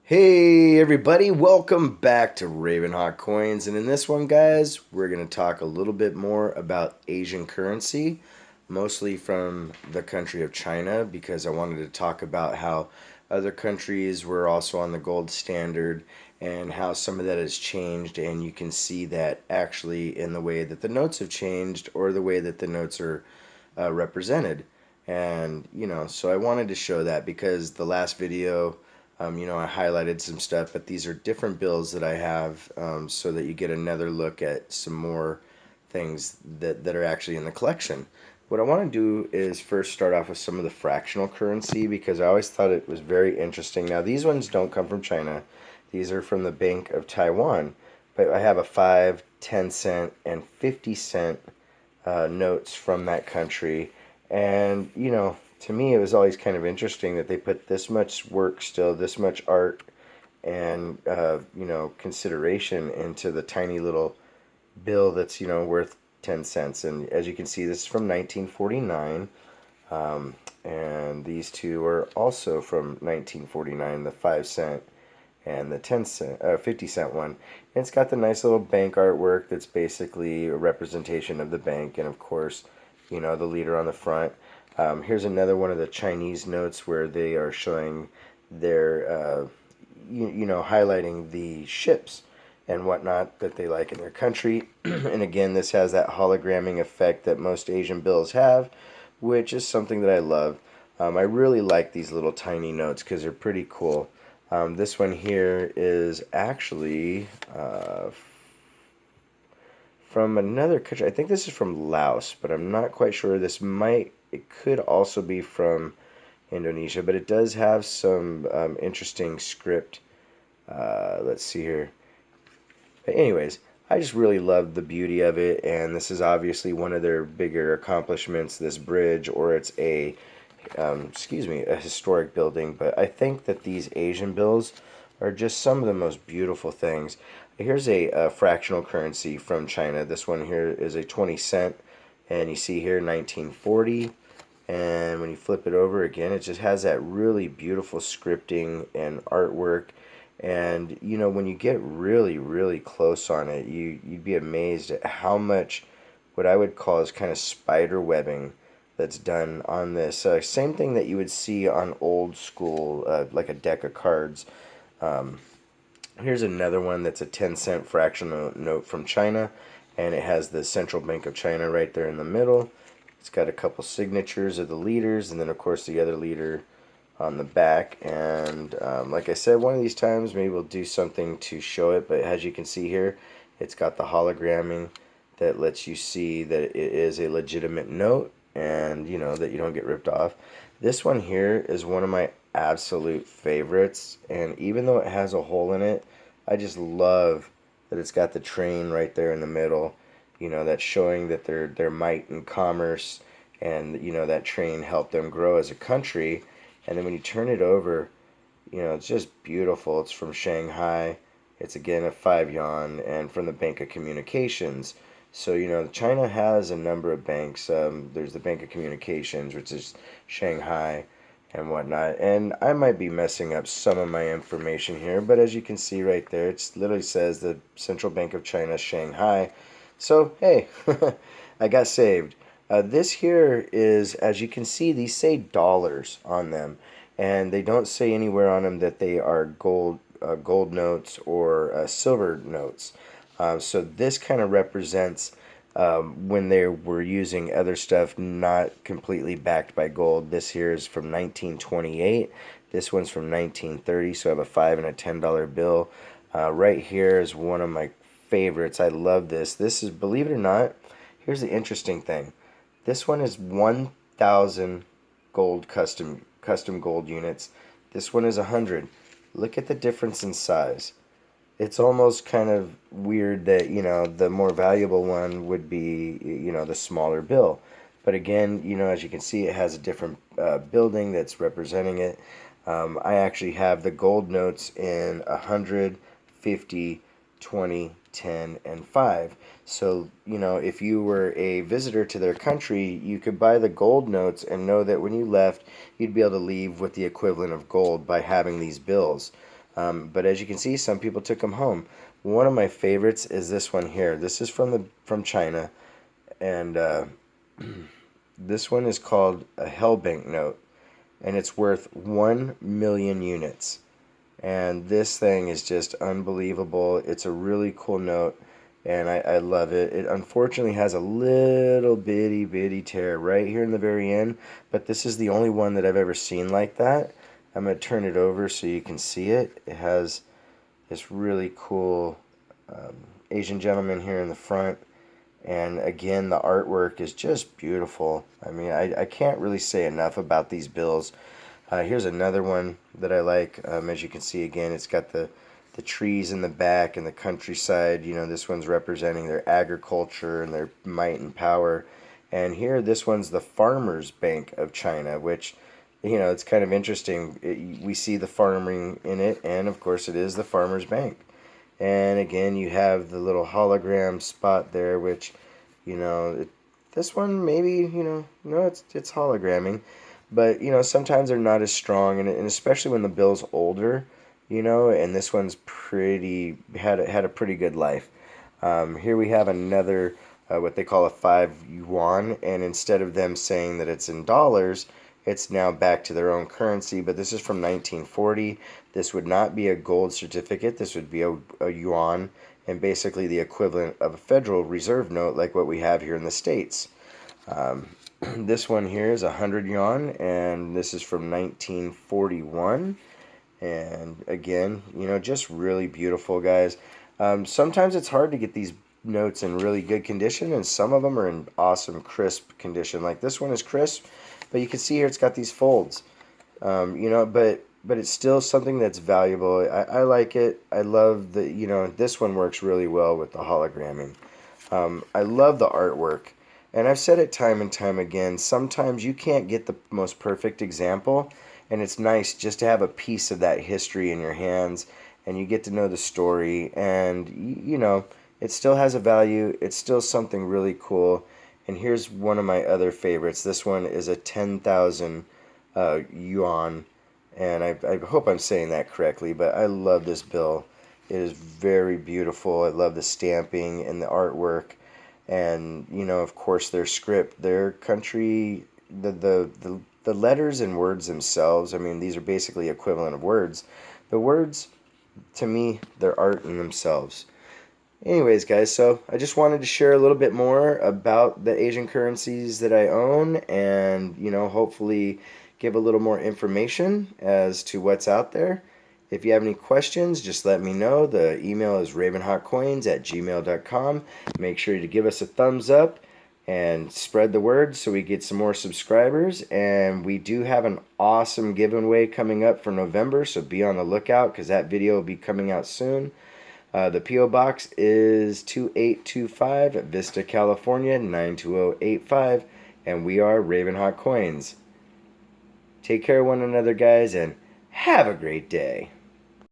Hey everybody, welcome back to RavenHawk Coins. And in this one, guys, we're going to talk a little bit more about Asian currency, mostly from the country of China, because I wanted to talk about how other countries were also on the gold standard and how some of that has changed. And you can see that actually in the way that the notes have changed or the way that the notes are represented. And, so I wanted to show that because the last video, I highlighted some stuff, but these are different bills that I have so that you get another look at some more things that are actually in the collection. What I want to do is first start off with some of the fractional currency because I always thought it was very interesting. Now, these ones don't come from China. These are from the Bank of Taiwan, but I have a 5, 10 cent, and 50 cent notes from that country. And, to me, it was always kind of interesting that they put this much work still, this much art and, consideration into the tiny little bill that's, worth 10 cents. And as you can see, this is from 1949. And these two are also from 1949, the 5 cent and the 10 cent, 50 cent one. And it's got the nice little bank artwork that's basically a representation of the bank, and of course, the leader on the front. Here's another one of the Chinese notes where they are showing their, highlighting the ships and whatnot that they like in their country. And again, this has that hologramming effect that most Asian bills have, which is something that I love. I really like these little tiny notes because they're pretty cool. This one here is actually from another country. I think this is from Laos, but I'm not quite sure. It could also be from Indonesia, but it does have some interesting script. Let's see here. But anyways, I just really love the beauty of it, and this is obviously one of their bigger accomplishments, this bridge, or it's a historic building. But I think that these Asian bills are just some of the most beautiful things. Here's a fractional currency from China. This one here is a 20 cent, and you see here 1940. And when you flip it over again, it just has that really beautiful scripting and artwork. And when you get really, really close on it, you'd be amazed at how much what I would call is kind of spider webbing that's done on this. Same thing that you would see on old school, like a deck of cards. Um, Here's another one that's a 10 cent fractional note from China, and it has the Central Bank of China right there in the middle. It's got a couple signatures of the leaders, and then, of course, the other leader on the back. And like I said, one of these times maybe we'll do something to show it, but as you can see here, it's got the hologramming that lets you see that it is a legitimate note and that you don't get ripped off. This one here is one of my absolute favorites, and even though it has a hole in it, I just love that it's got the train right there in the middle. That's showing that their might in commerce, and that train helped them grow as a country. And then when you turn it over, it's just beautiful. It's from Shanghai. It's again a 5 yuan, and from the Bank of Communications. So China has a number of banks. There's the Bank of Communications, which is Shanghai and whatnot. And I might be messing up some of my information here, but as you can see right there, it literally says the Central Bank of China, Shanghai. So hey, I got saved. This here is, as you can see, these say dollars on them, and they don't say anywhere on them that they are gold notes or silver notes. So this kind of represents when they were using other stuff not completely backed by gold. This here is from 1928. This one's from 1930. So I have a $5 and a $10 bill. Right here is one of my favorites. I love this. This is, believe it or not, here's the interesting thing. This one is 1,000 gold custom gold units. This one is 100. Look at the difference in size. It's almost kind of weird that, the more valuable one would be, the smaller bill. But again, as you can see, it has a different building that's representing it. I actually have the gold notes in 100, 50, 20, 10, and 5. So, if you were a visitor to their country, you could buy the gold notes and know that when you left, you'd be able to leave with the equivalent of gold by having these bills. But as you can see, some people took them home. One of my favorites is this one here. This is from China, and this one is called a Hell Banknote, and it's worth 1 million units. And this thing is just unbelievable. It's a really cool note, and I love it. It unfortunately has a little bitty tear right here in the very end, but this is the only one that I've ever seen like that. I'm going to turn it over so you can see it. It has this really cool um, Asian gentleman here in the front. And again, the artwork is just beautiful. I mean, I can't really say enough about these bills. Here's another one that I like. As you can see, again, it's got the trees in the back and the countryside. You know, this one's representing their agriculture and their might and power. And here, this one's the Farmers Bank of China, which, you know, it's kind of interesting. We see the farming in it, and of course, it is the Farmers Bank. And again, you have the little hologram spot there, which, you know, this one maybe, you know, no, it's hologramming, but you know, sometimes they're not as strong, and especially when the bill's older, you know, and this one's pretty had a pretty good life. Here we have another what they call a 5 yuan, and instead of them saying that it's in dollars, it's now back to their own currency. But this is from 1940. This would not be a gold certificate. This would be a yuan, and basically the equivalent of a Federal Reserve note like what we have here in the States. Um, this one here is 100 yuan, and this is from 1941. And again, you know, just really beautiful, guys. Sometimes it's hard to get these notes in really good condition, and some of them are in awesome crisp condition. Like this one is crisp, but you can see here it's got these folds. You know, but it's still something that's valuable. I like it. I love the, you know, this one works really well with the hologramming. I love the artwork. And I've said it time and time again, sometimes you can't get the most perfect example, and it's nice just to have a piece of that history in your hands, and you get to know the story, and, you know, it still has a value. It's still something really cool. And here's one of my other favorites. This one is a 10,000 yuan, and I hope I'm saying that correctly, but I love this bill. It is very beautiful. I love the stamping and the artwork, and you know, of course, their script, their country, the letters and words themselves. I mean, these are basically equivalent of words. The words, to me, they're art in themselves. Anyways, guys, so I just wanted to share a little bit more about the Asian currencies that I own, and, you know, hopefully give a little more information as to what's out there. If you have any questions, just let me know. The email is ravenhawkcoins@gmail.com. Make sure to give us a thumbs up and spread the word so we get some more subscribers. And we do have an awesome giveaway coming up for November, so be on the lookout because that video will be coming out soon. The P.O. Box is 2825 at Vista, California, 92085, and we are RavenHawk Coins. Take care of one another, guys, and have a great day.